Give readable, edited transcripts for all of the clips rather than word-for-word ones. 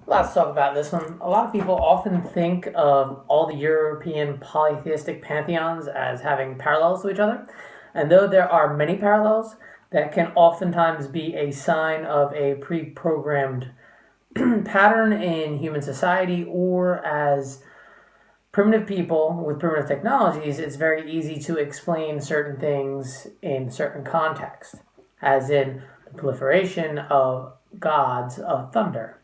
Let's talk about this one. A lot of people often think of all the European polytheistic pantheons as having parallels to each other. And though there are many parallels, that can oftentimes be a sign of a pre programmed pattern in human society, or as primitive people with primitive technologies, it's very easy to explain certain things in certain contexts, as in the proliferation of gods of thunder.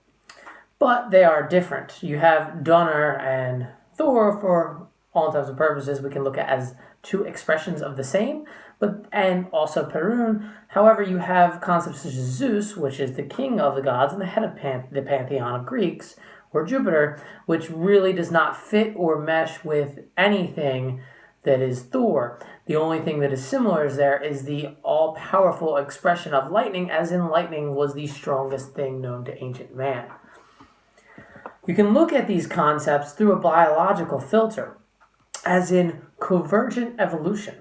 But they are different. You have Donner and Thor, for all intents and purposes, we can look at as two expressions of the same, but and also Perun. However, you have concepts such as Zeus, which is the king of the gods and the head of the pantheon of Greeks, or Jupiter, which really does not fit or mesh with anything that is Thor. The only thing that is similar is the all-powerful expression of lightning, as in lightning was the strongest thing known to ancient man. You can look at these concepts through a biological filter, as in convergent evolution.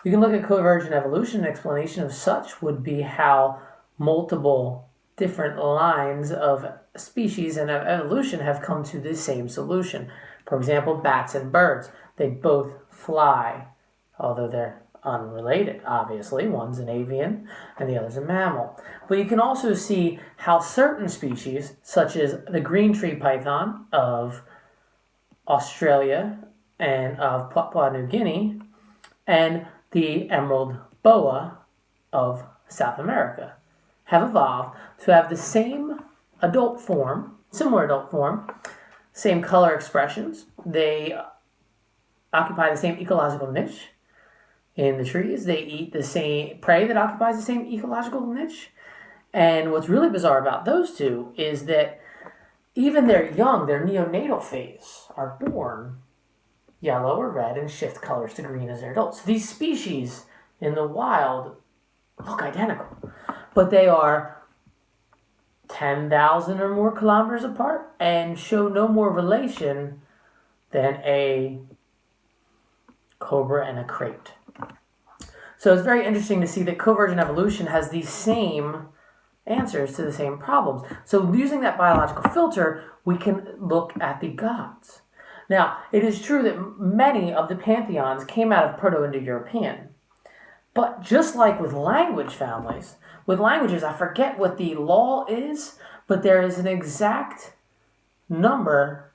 You can look at convergent evolution. An explanation of such would be how multiple different lines of species and of evolution have come to the same solution. For example, bats and birds. They both fly, although they're unrelated, obviously. One's an avian and the other's a mammal. But you can also see how certain species, such as the green tree python of Australia and of Papua New Guinea, and the emerald boa of South America, have evolved to have the same adult form, similar adult form, same color expressions. They occupy the same ecological niche in the trees. They eat the same prey that occupies the same ecological niche. And what's really bizarre about those two is that even their young, their neonatal phase, are born yellow or red and shift colors to green as they're adults. So these species in the wild look identical, but they are 10,000 or more kilometers apart and show no more relation than a cobra and a crate. So it's very interesting to see that convergent evolution has these same answers to the same problems. So using that biological filter, we can look at the gods. Now, it is true that many of the pantheons came out of Proto-Indo-European. But just like with language families, with languages, I forget what the law is, but there is an exact number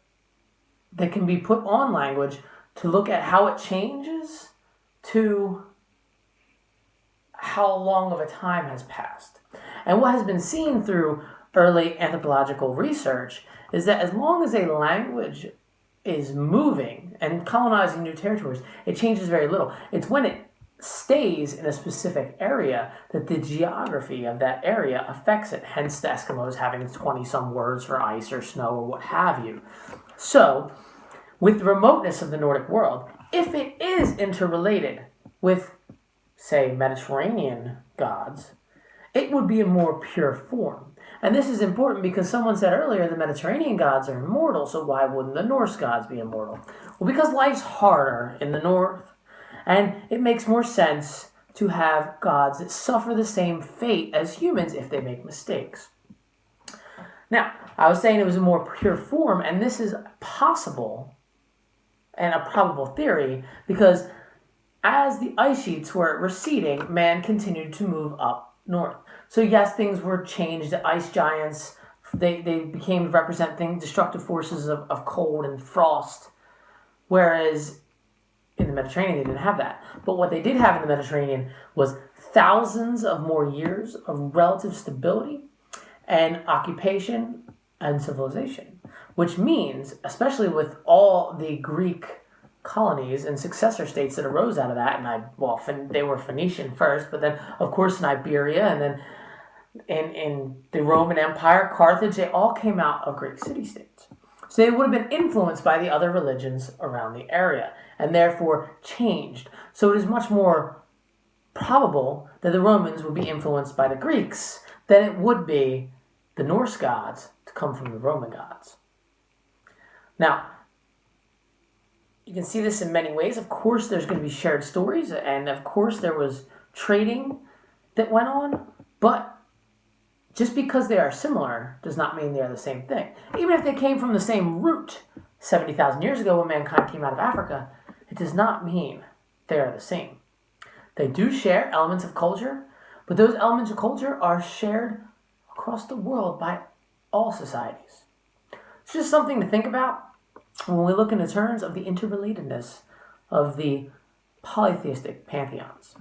that can be put on language to look at how it changes to how long of a time has passed. And what has been seen through early anthropological research is that as long as a language is moving and colonizing new territories, it changes very little. It's when it stays in a specific area that the geography of that area affects it. Hence the Eskimos having 20-some words for ice or snow or what have you. So, with the remoteness of the Nordic world, if it is interrelated with, say, Mediterranean gods, it would be a more pure form. And this is important because someone said earlier the Mediterranean gods are immortal, so why wouldn't the Norse gods be immortal? Well, because life's harder in the north, and it makes more sense to have gods that suffer the same fate as humans if they make mistakes. Now, I was saying it was a more pure form, and this is possible and a probable theory because as the ice sheets were receding, man continued to move up north. So yes, things were changed. The ice giants, they became to represent destructive forces of cold and frost, whereas in the Mediterranean they didn't have that. But what they did have in the Mediterranean was thousands of more years of relative stability and occupation and civilization, which means, especially with all the Greek colonies and successor states that arose out of that, and they were Phoenician first, but then of course in Iberia, and then in the Roman Empire, Carthage, they all came out of Greek city-states. So they would have been influenced by the other religions around the area, and therefore changed. So it is much more probable that the Romans would be influenced by the Greeks than it would be the Norse gods to come from the Roman gods. Now, you can see this in many ways. Of course, there's going to be shared stories, and of course, there was trading that went on, but Just because they are similar does not mean they are the same thing. Even if they came from the same root 70,000 years ago when mankind came out of Africa, it does not mean they are the same. They do share elements of culture, but those elements of culture are shared across the world by all societies. It's just something to think about when we look into terms of the interrelatedness of the polytheistic pantheons.